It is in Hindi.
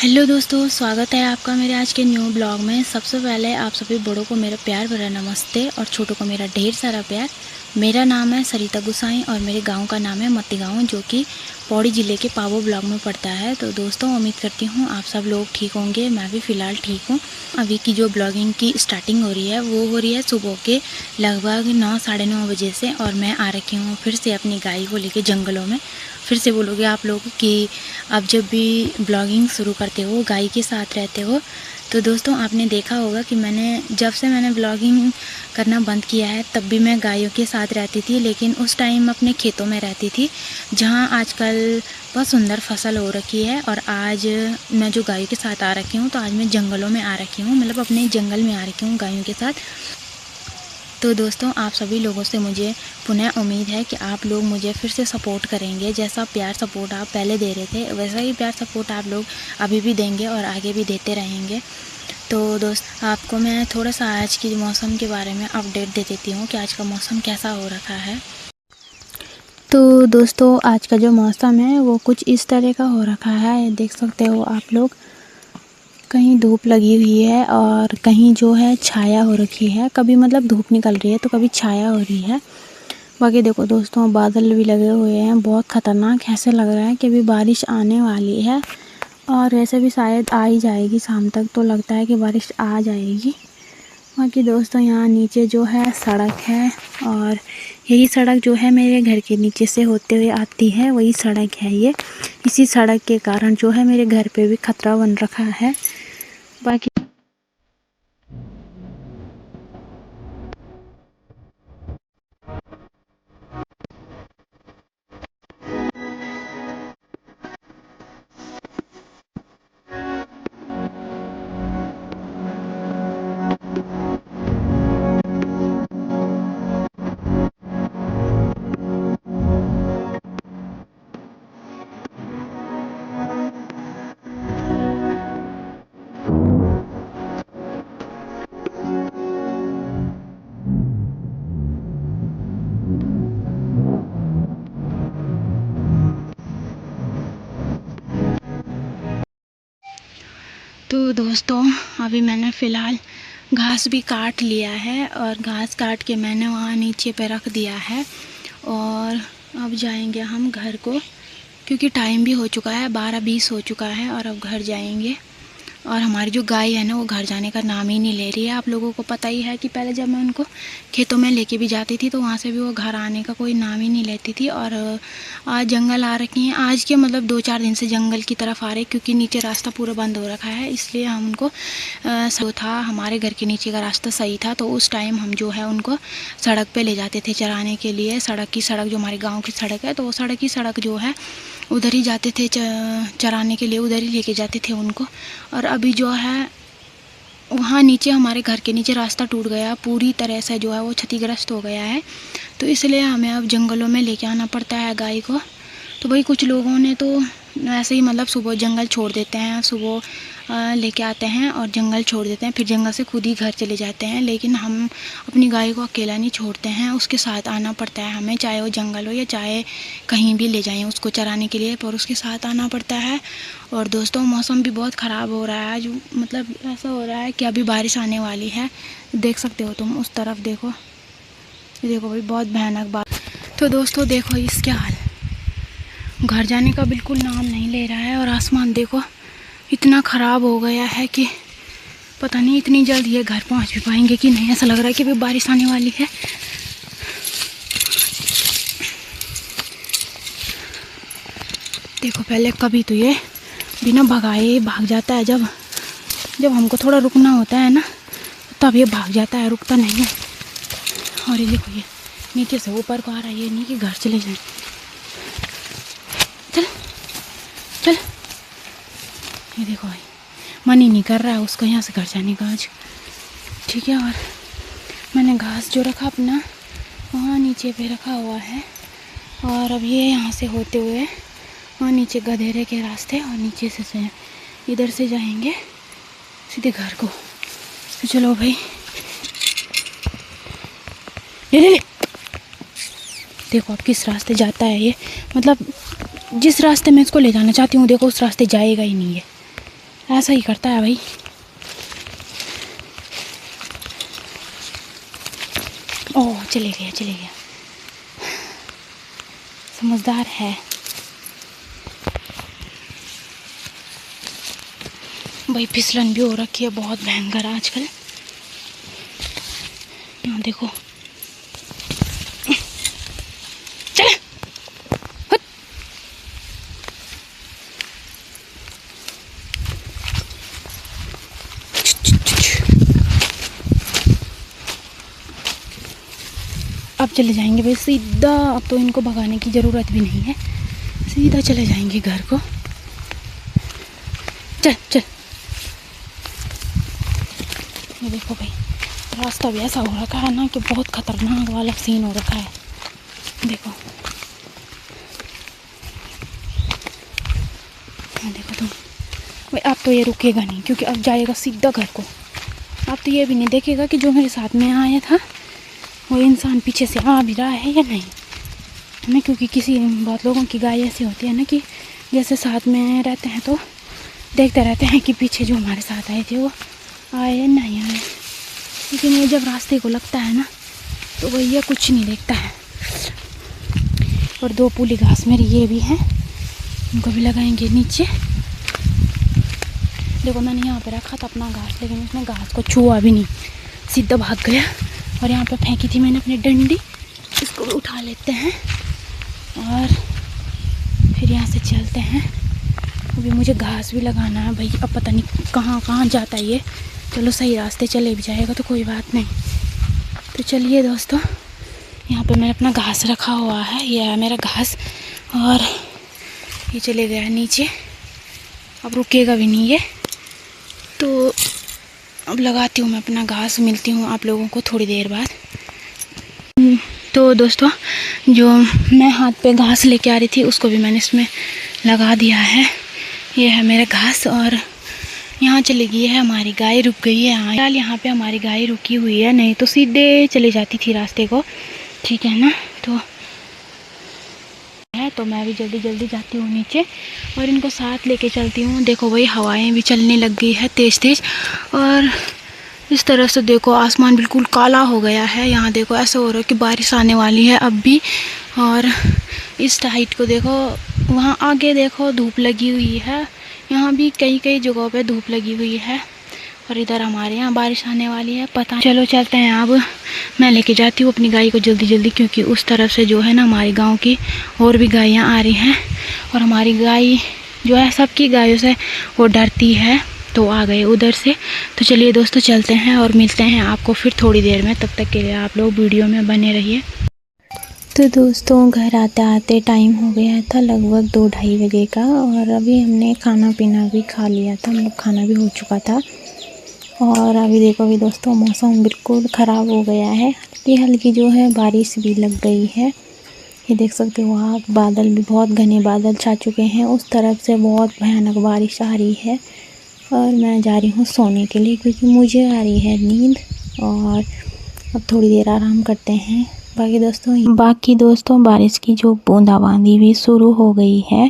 हेलो दोस्तों, स्वागत है आपका मेरे आज के न्यू ब्लॉग में। सबसे पहले आप सभी बड़ों को मेरा प्यार भरा नमस्ते और छोटों को मेरा ढेर सारा प्यार। मेरा नाम है सरिता गुसाई और मेरे गांव का नाम है मत्ती गांव, जो कि पौड़ी ज़िले के पाबो ब्लॉक में पड़ता है। तो दोस्तों, उम्मीद करती हूँ आप सब लोग ठीक होंगे। मैं भी फ़िलहाल ठीक हूँ। अभी की जो ब्लॉगिंग की स्टार्टिंग हो रही है वो हो रही है सुबह के लगभग 9 साढ़े 9 बजे से, और मैं आ रखी हूँ फिर से अपनी गाय को लेके जंगलों में। फिर से बोलोगे आप लोग कि आप जब भी ब्लॉगिंग शुरू करते हो गाय के साथ रहते हो। तो दोस्तों, आपने देखा होगा कि जब से मैंने ब्लॉगिंग करना बंद किया है तब भी मैं गायों के साथ रहती थी, लेकिन उस टाइम अपने खेतों में रहती थी जहां आजकल बहुत सुंदर फसल हो रखी है। और आज मैं जो गायों के साथ आ रखी हूँ, तो आज मैं जंगलों में आ रखी हूँ, मतलब अपने जंगल में आ रखी हूँ गायों के साथ। तो दोस्तों, आप सभी लोगों से मुझे पुनः उम्मीद है कि आप लोग मुझे फिर से सपोर्ट करेंगे। जैसा प्यार सपोर्ट आप पहले दे रहे थे वैसा ही प्यार सपोर्ट आप लोग अभी भी देंगे और आगे भी देते रहेंगे। तो दोस्त, आपको मैं थोड़ा सा आज की मौसम के बारे में अपडेट दे देती हूँ कि आज का मौसम कैसा हो रखा है। तो दोस्तों, आज का जो मौसम है वो कुछ इस तरह का हो रखा है। देख सकते हो आप लोग, कहीं धूप लगी हुई है और कहीं जो है छाया हो रखी है। कभी मतलब धूप निकल रही है तो कभी छाया हो रही है। बाकी देखो दोस्तों, बादल भी लगे हुए हैं, बहुत ख़तरनाक। ऐसे लग रहा है कि अभी बारिश आने वाली है, और वैसे भी शायद आ ही जाएगी शाम तक, तो लगता है कि बारिश आ जाएगी। बाकी दोस्तों, यहाँ नीचे जो है सड़क है, और यही सड़क जो है मेरे घर के नीचे से होते हुए आती है, वही सड़क है ये। इसी सड़क के कारण जो है मेरे घर पे भी खतरा बन रखा है। बाकी तो दोस्तों, अभी मैंने फ़िलहाल घास भी काट लिया है, और घास काट के मैंने वहाँ नीचे पे रख दिया है। और अब जाएंगे हम घर को, क्योंकि टाइम भी हो चुका है, 12:20 हो चुका है, और अब घर जाएंगे। और हमारी जो गाय है ना, वो घर जाने का नाम ही नहीं ले रही है। आप लोगों को पता ही है कि पहले जब मैं उनको खेतों में लेके भी जाती थी तो वहाँ से भी वो घर आने का कोई नाम ही नहीं लेती थी। और आज जंगल आ रखी हैं, आज के मतलब 2-4 दिन से जंगल की तरफ आ रहे, क्योंकि नीचे रास्ता पूरा बंद हो रखा है। इसलिए हम उनको जो था, हमारे घर के नीचे का रास्ता सही था, तो उस टाइम हम जो है उनको सड़क पे ले जाते थे चराने के लिए। सड़क जो हमारे गाँव की सड़क है, तो वो सड़क जो है उधर ही जाते थे चराने के लिए, उधर ही लेके जाते थे उनको। और अभी जो है वहाँ नीचे, हमारे घर के नीचे रास्ता टूट गया पूरी तरह से, जो है वो क्षतिग्रस्त हो गया है। तो इसलिए हमें अब जंगलों में लेके आना पड़ता है गाय को। तो भाई, कुछ लोगों ने तो ऐसे ही मतलब सुबह जंगल छोड़ देते हैं, सुबह लेके आते हैं और जंगल छोड़ देते हैं, फिर जंगल से खुद ही घर चले जाते हैं। लेकिन हम अपनी गाय को अकेला नहीं छोड़ते हैं, उसके साथ आना पड़ता है हमें, चाहे वो जंगल हो या चाहे कहीं भी ले जाएं उसको चराने के लिए, पर उसके साथ आना पड़ता है। और दोस्तों, मौसम भी बहुत ख़राब हो रहा है आज, मतलब ऐसा हो रहा है कि अभी बारिश आने वाली है। देख सकते हो तुम, उस तरफ देखो, देखो भाई, बहुत भयानक बात। तो दोस्तों देखो, इसके हाल, घर जाने का बिल्कुल नाम नहीं ले रहा है। और आसमान देखो, इतना ख़राब हो गया है कि पता नहीं इतनी जल्द ये घर पहुंच भी पाएंगे कि नहीं। ऐसा लग रहा है कि अभी बारिश आने वाली है। देखो, पहले कभी तो ये बिना भगाए भाग जाता है, जब हमको थोड़ा रुकना होता है ना, तब ये भाग जाता है, रुकता नहीं है। और ये देखो, ये नीचे से ऊपर को आ रहा है, ये नहीं कि घर चले जाए। चल चल, ये देखो भाई, मन ही नहीं कर रहा है उसको यहाँ से घर जाने का आज। ठीक है, और मैंने घास जो रखा अपना वहाँ नीचे पे रखा हुआ है, और अब ये यहाँ से होते हुए वहाँ नीचे गधेरे के रास्ते, और नीचे से इधर से जाएंगे सीधे घर को। तो चलो भाई, ले देखो अब किस रास्ते जाता है ये, मतलब जिस रास्ते मैं इसको ले जाना चाहती हूँ, देखो उस रास्ते जाएगा ही नहीं है। ऐसा ही करता है भाई। ओह चले गया, समझदार है भाई। फिसलन भी हो रखी है बहुत भयंकर आजकल। यहाँ देखो, चले हुट। अब चले जाएंगे भाई सीधा। अब तो इनको भगाने की ज़रूरत भी नहीं है, सीधा चले जाएंगे घर को। चल चल। ये देखो भाई, रास्ता भी ऐसा हो रखा है ना कि बहुत खतरनाक वाला सीन हो रखा है। देखो देखो तुम भाई, अब तो ये रुकेगा नहीं क्योंकि अब जाएगा सीधा घर को। अब तो ये भी नहीं देखेगा कि जो मेरे साथ में आया था वो इंसान पीछे से आ भी रहा है या नहीं, है ना। क्योंकि किसी बहुत लोगों की गाय ऐसी होती है ना कि जैसे साथ में रहते हैं तो देखते रहते हैं कि पीछे जो हमारे साथ आए थे वो आए या नहीं आए। लेकिन ये जब रास्ते को लगता है ना तो भैया कुछ नहीं देखता है। और 2 पूली घास मेरी ये भी हैं, उनको भी लगाएंगे नीचे। देखो मैंने यहाँ पे रखा था अपना घास, लेकिन उसने घास को छुआ भी नहीं, सीधा भाग गया। और यहाँ पे फेंकी थी मैंने अपनी डंडी, इसको भी उठा लेते हैं और फिर यहाँ से चलते हैं। अभी मुझे घास भी लगाना है भाई, अब पता नहीं कहाँ जाता है ये। चलो सही रास्ते चले भी जाएगा तो कोई बात नहीं। तो चलिए दोस्तों, यहाँ पे मैंने अपना घास रखा हुआ है, ये है मेरा घास। और ये चले गया नीचे, अब रुकेगा भी नहीं ये। तो अब लगाती हूँ मैं अपना घास, मिलती हूँ आप लोगों को थोड़ी देर बाद। तो दोस्तों, जो मैं हाथ पे घास लेके आ रही थी उसको भी मैंने इसमें लगा दिया है। ये है मेरा घास। और यहाँ चली गई है हमारी गाय, रुक गई है फिलहाल। यहाँ पे हमारी गाय रुकी हुई है, नहीं तो सीधे चली जाती थी रास्ते को, ठीक है ना। तो मैं भी जल्दी जाती हूँ नीचे और इनको साथ लेके चलती हूँ। देखो भाई, हवाएं भी चलने लग गई है तेज़। और इस तरह से देखो आसमान बिल्कुल काला हो गया है। यहाँ देखो ऐसा हो रहा है कि बारिश आने वाली है अब भी। और इस साइड को देखो, वहाँ आगे देखो धूप लगी हुई है। यहाँ भी कई जगहों पे धूप लगी हुई है। और इधर हमारे यहाँ बारिश आने वाली है, पता। चलो चलते हैं। अब मैं लेके जाती हूँ अपनी गाय को जल्दी, क्योंकि उस तरफ से जो है ना हमारी गांव की और भी गायें आ रही हैं। और हमारी गाय जो है सबकी गायों से वो डरती है, तो आ गए उधर से। तो चलिए दोस्तों चलते हैं और मिलते हैं आपको फिर थोड़ी देर में। तब तक के लिए आप लोग वीडियो में बने रहिए। तो दोस्तों, घर आते आते टाइम हो गया था लगभग 2-2:30 बजे का। और अभी हमने खाना पीना भी खा लिया था, मतलब खाना भी हो चुका था। और अभी देखो भी दोस्तों, मौसम बिल्कुल ख़राब हो गया है। हल्की जो है बारिश भी लग गई है। ये देख सकते हो आप, बादल भी बहुत घने बादल छा चुके हैं। उस तरफ से बहुत भयानक बारिश आ रही है। और मैं जा रही हूँ सोने के लिए, क्योंकि मुझे आ रही है नींद। और अब थोड़ी देर आराम करते हैं। बाकी दोस्तों बारिश की जो बूंदाबांदी भी शुरू हो गई है।